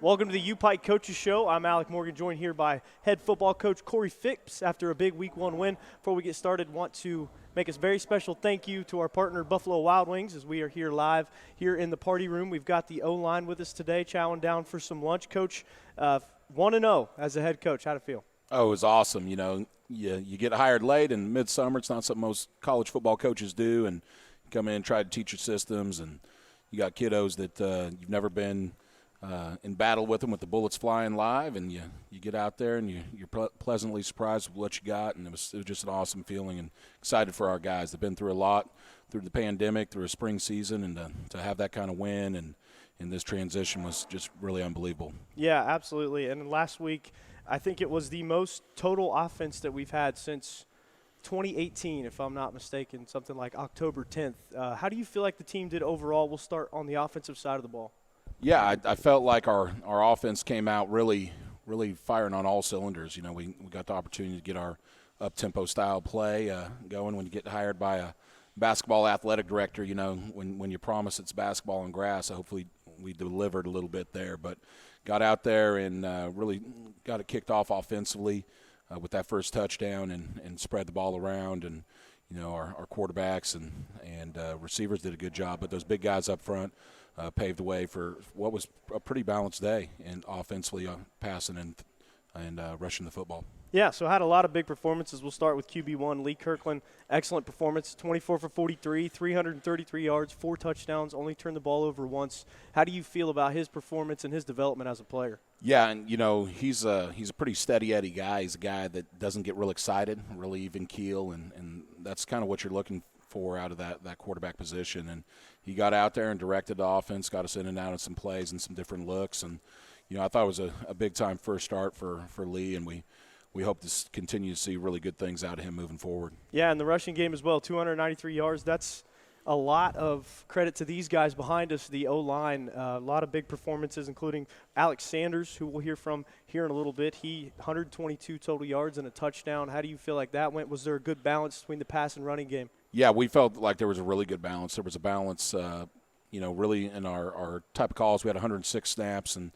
Welcome to the UPIKE Coaches Show. I'm Alec Morgan, joined here by head football coach Corey Phipps after a big Week 1 win. Before we get started, want to make a very special thank you to our partner Buffalo Wild Wings as we are here live here in the party room. We've got the O-line with us today, chowing down for some lunch. Coach, 1-0 as a head coach. How'd it feel? Oh, it was awesome. You know, you get hired late in midsummer. It's not something most college football coaches do, and you come in and try to teach your systems, and you got kiddos that you've never been in battle with them with the bullets flying live, and you get out there and you're pleasantly surprised with what you got, and it was just an awesome feeling, and excited for our guys. They've been through a lot through the pandemic, through a spring season, and to have that kind of win and this transition was just really unbelievable. Yeah, absolutely. And last week, I think it was the most total offense that we've had since 2018, if I'm not mistaken, something like October 10th. How do you feel like the team did overall? We'll start on the offensive side of the ball. Yeah, I felt like our offense came out really firing on all cylinders. You know, we got the opportunity to get our up-tempo style play going. When you get hired by a basketball athletic director, you know, when you promise it's basketball and grass, hopefully we delivered a little bit there. But got out there and really got it kicked off offensively with that first touchdown and spread the ball around. And, you know, our quarterbacks and receivers did a good job. But those big guys up front paved the way for what was a pretty balanced day in offensively passing and rushing the football. Yeah, so had a lot of big performances. We'll start with QB1, Lee Kirkland. Excellent performance, 24 for 43, 333 yards, 4 touchdowns, only turned the ball over once. How do you feel about his performance and his development as a player? Yeah, and, you know, he's a pretty steady Eddie guy. He's a guy that doesn't get real excited, really even keel, and that's kind of what you're looking for out of that quarterback position. And he got out there and directed the offense, got us in and out of some plays and some different looks. And, you know, I thought it was a big-time first start for Lee, and we hope to continue to see really good things out of him moving forward. Yeah, and the rushing game as well, 293 yards. That's a lot of credit to these guys behind us, the O-line. A lot of big performances, including Alex Sanders, who we'll hear from here in a little bit. He 122 total yards and a touchdown. How do you feel like that went? Was there a good balance between the pass and running game? Yeah, we felt like there was a really good balance. There was a balance, you know, really in our type of calls. We had 106 snaps, and,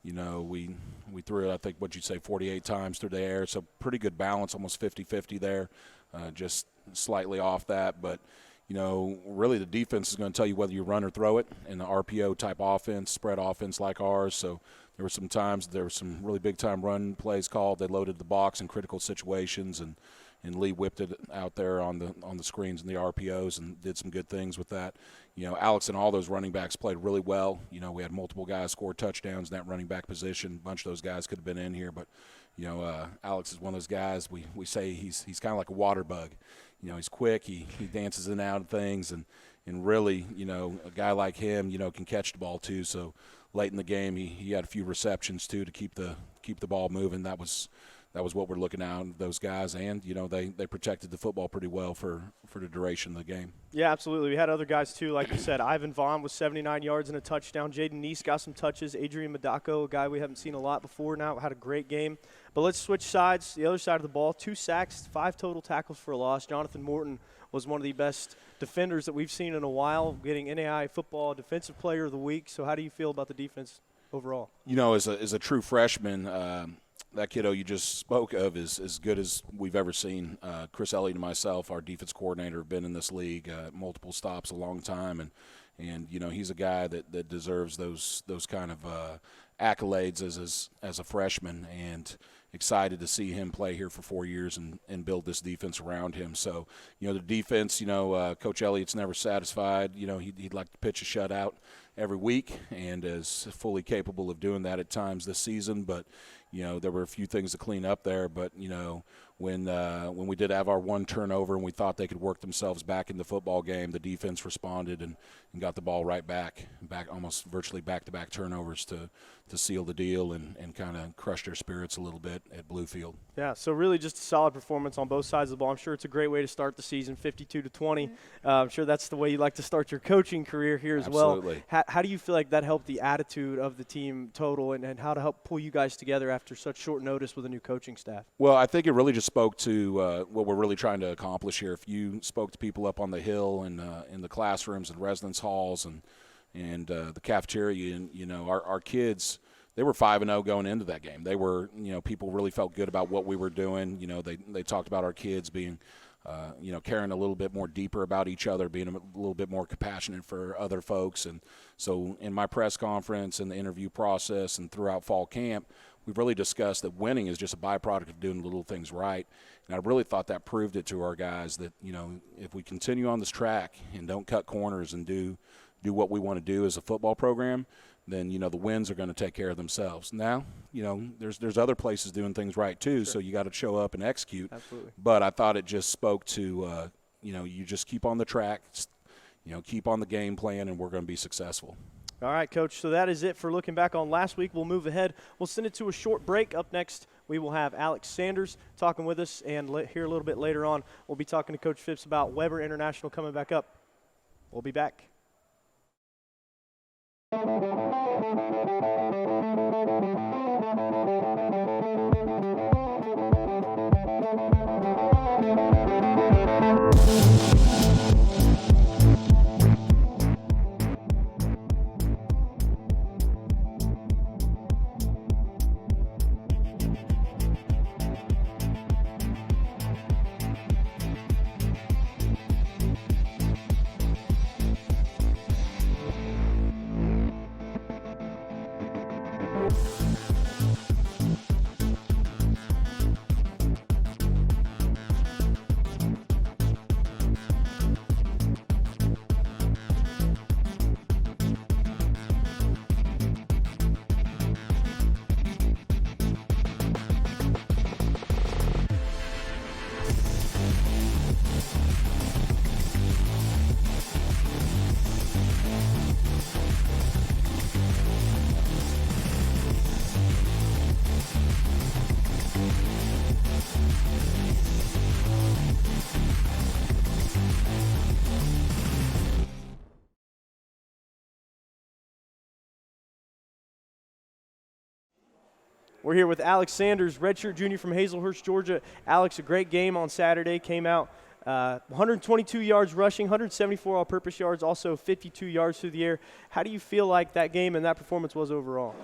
you know, we threw it, I think, what'd you say, 48 times through the air. So pretty good balance, almost 50-50 there, just slightly off that. But, you know, really the defense is going to tell you whether you run or throw it in the RPO-type offense, spread offense like ours. So there were some times there were some really big-time run plays called. They loaded the box in critical situations, and Lee whipped it out there on the screens and the RPOs and did some good things with that. You know, Alex and all those running backs played really well. You know, we had multiple guys score touchdowns in that running back position. A bunch of those guys could have been in here, but, you know, Alex is one of those guys we say he's kind of like a water bug. You know, he's quick, he dances in and out of things, and really, you know, a guy like him, you know, can catch the ball too. So late in the game, he had a few receptions too to keep the ball moving. That was what we're looking at, those guys, and, you know, they protected the football pretty well for the duration of the game. Yeah, absolutely. We had other guys, too, like you said. Ivan Vaughn was 79 yards and a touchdown. Jaden Neese got some touches. Adrian Madako, a guy we haven't seen a lot before now, had a great game. But let's switch sides, the other side of the ball. 2 sacks, 5 total tackles for a loss. Jonathan Morton was one of the best defenders that we've seen in a while, getting NAI Football Defensive Player of the Week. So how do you feel about the defense overall? You know, as a true freshman, that kiddo you just spoke of is as good as we've ever seen. Chris Elliott and myself, our defense coordinator, have been in this league multiple stops a long time, and you know, he's a guy that deserves those kind of accolades as a freshman, and excited to see him play here for 4 years and build this defense around him. So, you know, the defense, you know, Coach Elliott's never satisfied. You know, he'd like to pitch a shutout every week and is fully capable of doing that at times this season. But, you know, there were a few things to clean up there. But, you know, when we did have our one turnover and we thought they could work themselves back in the football game, the defense responded and got the ball right back almost virtually back-to-back turnovers to seal the deal and kind of crush their spirits a little bit at Bluefield. Yeah, so really just a solid performance on both sides of the ball. I'm sure it's a great way to start the season, 52-20. I'm sure that's the way you like to start your coaching career here as Absolutely. Well. How do you feel like that helped the attitude of the team total and how to help pull you guys together after such short notice with a new coaching staff? Well, I think it really just spoke to what we're really trying to accomplish here. If you spoke to people up on the hill and in the classrooms and residence halls and the cafeteria, and, you know, our kids, they were 5-0 going into that game. They were, people really felt good about what we were doing. They talked about our kids being, caring a little bit more deeper about each other, being a little bit more compassionate for other folks. And so in my press conference and the interview process and throughout fall camp, we've really discussed that winning is just a byproduct of doing little things right. And I really thought that proved it to our guys that, if we continue on this track and don't cut corners and do what we want to do as a football program, then, the wins are going to take care of themselves. Now, there's other places doing things right too, so you got to show up and execute. Absolutely. But I thought it just spoke to, you just keep on the track, keep on the game plan, and we're going to be successful. All right, Coach, so that is it for looking back on last week. We'll move ahead. We'll send it to a short break. Up next, we will have Alex Sanders talking with us, and here a little bit later on, we'll be talking to Coach Phipps about Weber International coming back up. We'll be back. We're here with Alex Sanders, redshirt junior from Hazelhurst, Georgia. Alex, a great game on Saturday. Came out 122 yards rushing, 174 all-purpose yards, also 52 yards through the air. How do you feel like that game and that performance was overall?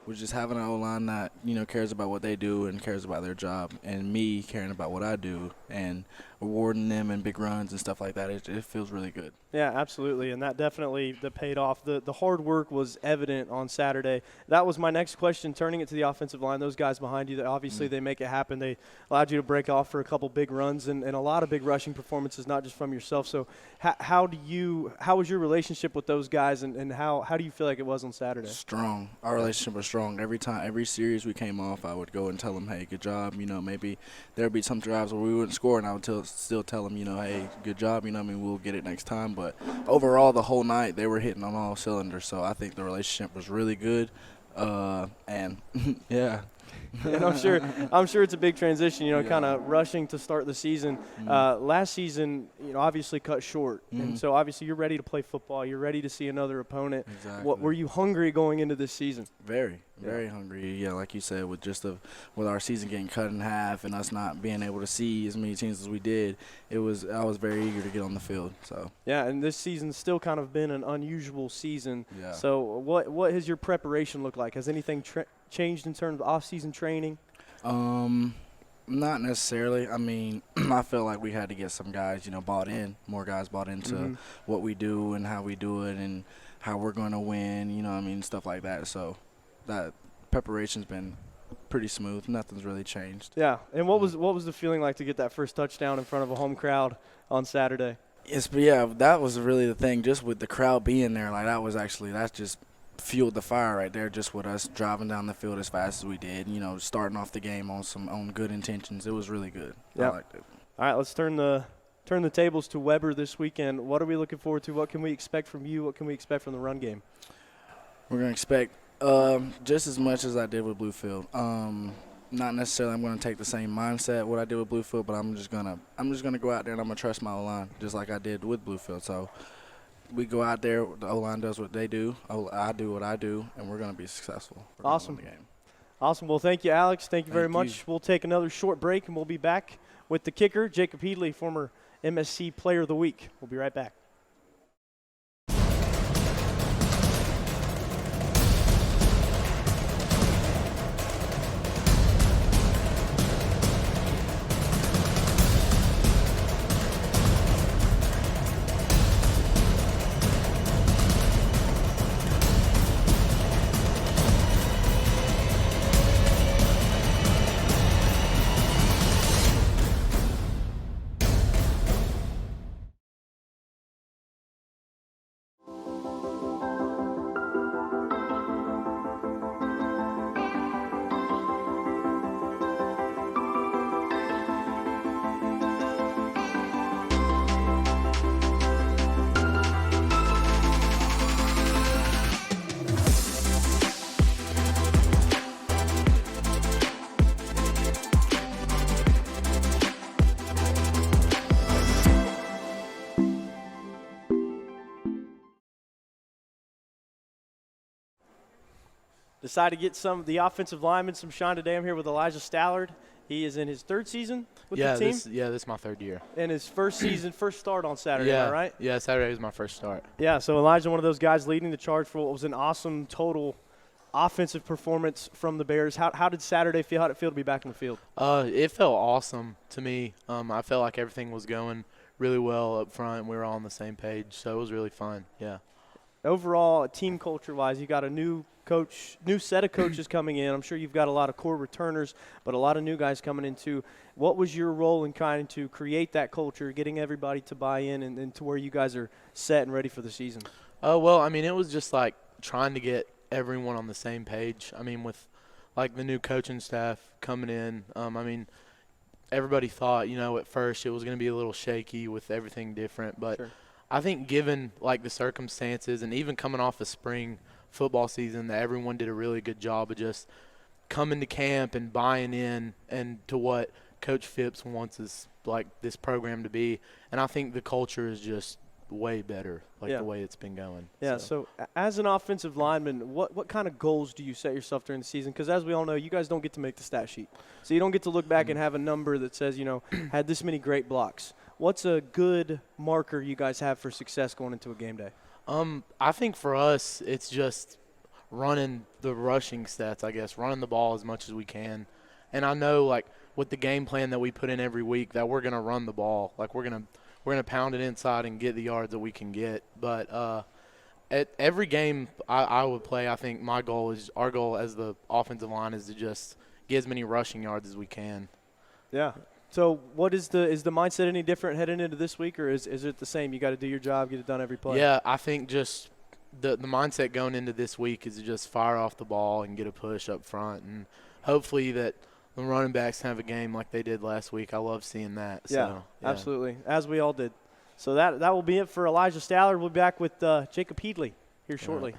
We're just having an O-line that, cares about what they do and cares about their job, and me caring about what I do and rewarding them in big runs and stuff like that. It feels really good. Yeah, absolutely, and that definitely paid off. The hard work was evident on Saturday. That was my next question, turning it to the offensive line. Those guys behind you, obviously they make it happen. They allowed you to break off for a couple big runs and a lot of big rushing performances, not just from yourself. So how was your relationship with those guys, and how do you feel like it was on Saturday? Strong. Our relationship was strong. Every series we came off, I would go and tell them, hey, good job. Maybe there would be some drives where we wouldn't score, and I would still tell them, hey, good job. We'll get it next time. But overall, the whole night, they were hitting on all cylinders. So I think the relationship was really good. And, yeah. And I'm sure it's a big transition, kind of rushing to start the season. Last season, obviously cut short. And so obviously you're ready to play football. You're ready to see another opponent. Exactly. Were you hungry going into this season? Very hungry. Yeah, like you said, with our season getting cut in half and us not being able to see as many teams as we did, I was very eager to get on the field. So yeah, and this season's still kind of been an unusual season. Yeah. So what has your preparation looked like? Has anything changed in terms of off-season training? Not necessarily. I feel like we had to get some guys, more guys bought into what we do and how we do it and how we're going to win, stuff like that. So that preparation's been pretty smooth. Nothing's really changed. Yeah. And what was the feeling like to get that first touchdown in front of a home crowd on Saturday? That was really the thing. Just with the crowd being there, that just fueled the fire right there. Just with us driving down the field as fast as we did, starting off the game on good intentions. It was really good. Yeah. I liked it. All right, let's turn the tables to Weber this weekend. What are we looking forward to? What can we expect from you? What can we expect from the run game? We're going to expect just as much as I did with Bluefield. Not necessarily I'm going to take the same mindset what I did with Bluefield, but I'm just gonna go out there and I'm going to trust my O-line just like I did with Bluefield. So we go out there, the O-line does what they do, I do what I do, and we're going to be successful. Awesome. The game. Awesome. Well, thank you, Alex. Thank you very much. We'll take another short break, and we'll be back with the kicker, Jacob Headley, former MSC Player of the Week. We'll be right back. Decided to get some of the offensive linemen some shine today. I'm here with Elijah Stallard. He is in his third season with the team. This is my third year. And his first season, first start on Saturday, am I right? Yeah, Saturday was my first start. Yeah, so Elijah, one of those guys leading the charge for what was an awesome total offensive performance from the Bears. How did Saturday feel? How did it feel to be back in the field? It felt awesome to me. I felt like everything was going really well up front. We were all on the same page, so it was really fun. Yeah. Overall, team culture-wise, you got a new set of coaches coming in. I'm sure you've got a lot of core returners, but a lot of new guys coming in too. What was your role in trying to create that culture, getting everybody to buy in and to where you guys are set and ready for the season? Well, I mean, it was just like trying to get everyone on the same page. I mean, with like the new coaching staff coming in, I mean, everybody thought, at first it was going to be a little shaky with everything different, but Sure. I think given like the circumstances and even coming off a spring football season, that everyone did a really good job of just coming to camp and buying in and to what Coach Phipps wants this program to be. And I think the culture is just way better, the way it's been going. Yeah, so as an offensive lineman, what kind of goals do you set yourself during the season? Because as we all know, you guys don't get to make the stat sheet. So you don't get to look back and have a number that says, had this many great blocks. What's a good marker you guys have for success going into a game day? I think for us, it's just running the rushing stats, I guess, running the ball as much as we can. And I know, with the game plan that we put in every week, that we're going to run the ball. We're going to pound it inside and get the yards that we can get. But at every game I would play, I think our goal as the offensive line is to just get as many rushing yards as we can. Yeah. So what is the mindset any different heading into this week, or is it the same? You got to do your job, get it done every play? Yeah, I think just the mindset going into this week is to just fire off the ball and get a push up front, and hopefully that the running backs have a game like they did last week. I love seeing that. Yeah, absolutely, as we all did. So that will be it for Elijah Stallard. We'll be back with Jacob Headley here shortly.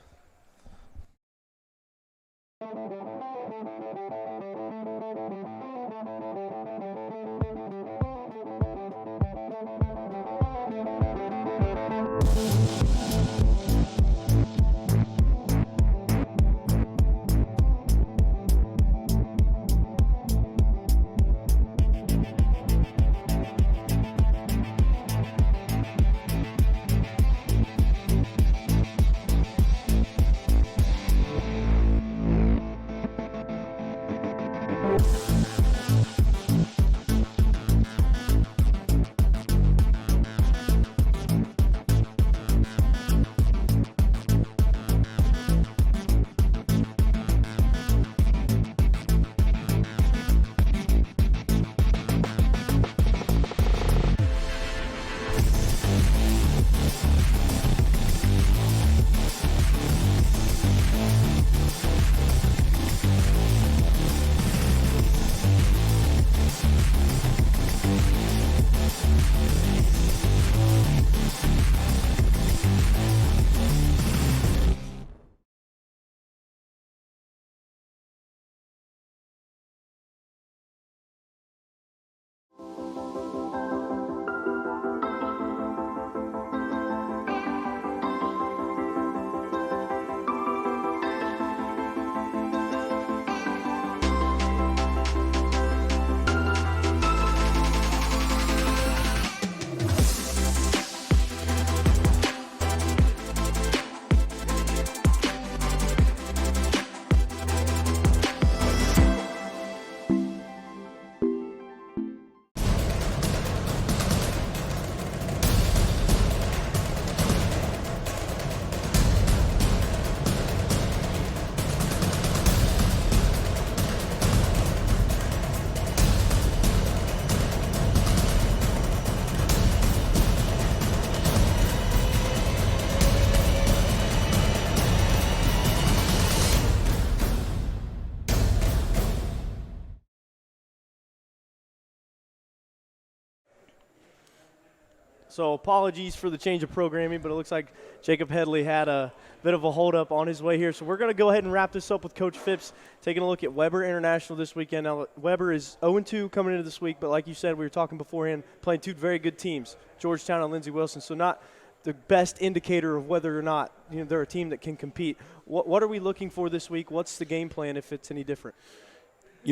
So apologies for the change of programming, but it looks like Jacob Headley had a bit of a holdup on his way here. So we're going to go ahead and wrap this up with Coach Phipps, taking a look at Weber International this weekend. Now, Weber is 0-2 coming into this week, but like you said, we were talking beforehand, playing two very good teams, Georgetown and Lindsey Wilson. So not the best indicator of whether or not they're a team that can compete. What are we looking for this week? What's the game plan if it's any different?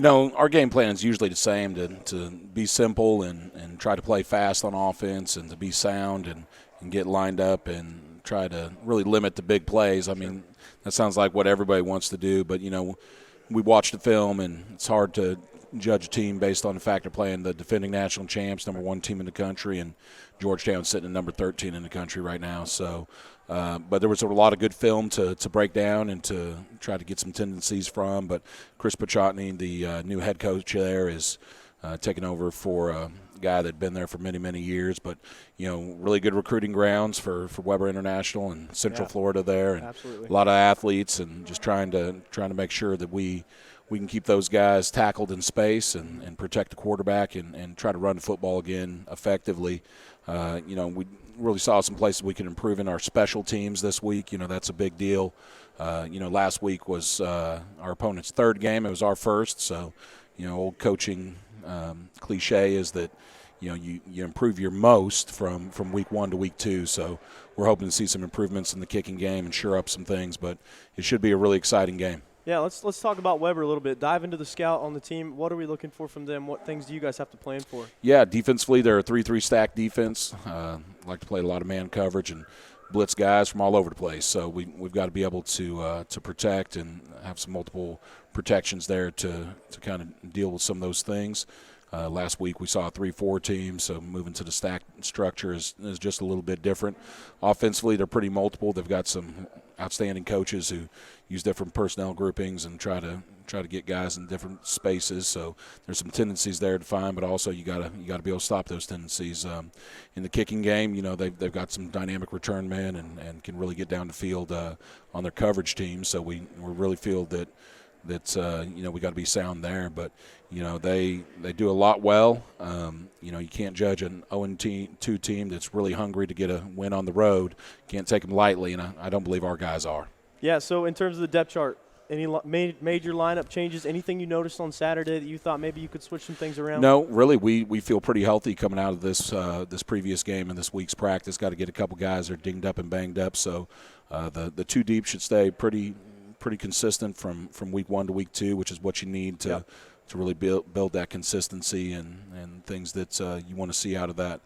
Our game plan is usually the same, to be simple and try to play fast on offense and to be sound and get lined up and try to really limit the big plays. I mean, that sounds like what everybody wants to do, but, we watch the film, and it's hard to judge a team based on the fact they're playing the defending national champs, number 1 team in the country, and Georgetown's sitting at number 13 in the country right now. So, but there was a lot of good film to break down and to try to get some tendencies from. But Chris Pachotny, the new head coach there, is taking over for a guy that had been there for many, many years. But, really good recruiting grounds for Weber International and Central Florida there. And absolutely. A lot of athletes, and just trying to make sure that we can keep those guys tackled in space and protect the quarterback and try to run the football again effectively. We really saw some places we could improve in our special teams this week. That's a big deal. Last week was our opponent's third game. It was our first. So, old coaching cliche is that, you improve your most from week 1 to week 2. So we're hoping to see some improvements in the kicking game and shore up some things. But it should be a really exciting game. Yeah, let's talk about Weber a little bit. Dive into the scout on the team. What are we looking for from them? What things do you guys have to plan for? Yeah, defensively, they're a 3-3 stack defense. Like to play a lot of man coverage and blitz guys from all over the place. So we've got to be able to protect and have some multiple protections there to kind of deal with some of those things. Last week we saw a 3-4 team, so moving to the stack structure is just a little bit different. Offensively, they're pretty multiple. They've got some outstanding coaches who use different personnel groupings and try to get guys in different spaces. So there's some tendencies there to find, but also you gotta be able to stop those tendencies. In the kicking game, they've got some dynamic return men and can really get down the field on their coverage team. So we really feel that we got to be sound there. But they do a lot well. You can't judge an 0-2 team that's really hungry to get a win on the road. Can't take them lightly, and I don't believe our guys are. Yeah, so in terms of the depth chart, any major lineup changes, anything you noticed on Saturday that you thought maybe you could switch some things around? No, really, we feel pretty healthy coming out of this previous game and this week's practice. Got to get a couple guys that are dinged up and banged up, so the 2 deep should stay pretty consistent from week 1 to week 2, which is what you need to really build that consistency and things that you want to see out of that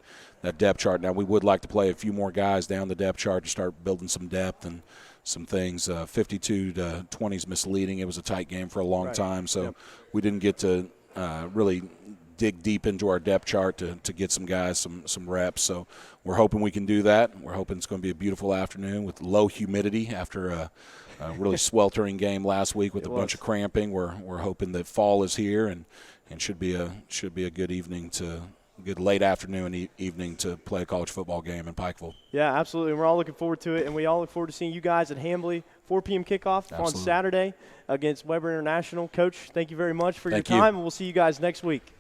depth chart. Now, we would like to play a few more guys down the depth chart to start building some depth and some things. 52-20 is misleading. It was a tight game for a long time, so we didn't get to really dig deep into our depth chart to get some guys some reps. So we're hoping we can do that. We're hoping it's going to be a beautiful afternoon with low humidity after a really sweltering game last week with a bunch of cramping. We're hoping that fall is here and should be a good evening good late afternoon evening to play a college football game in Pikeville. Yeah, absolutely. We're all looking forward to it, and we all look forward to seeing you guys at Hambly, 4 p.m. kickoff on Saturday against Weber International. Coach, thank you very much for your time, and we'll see you guys next week.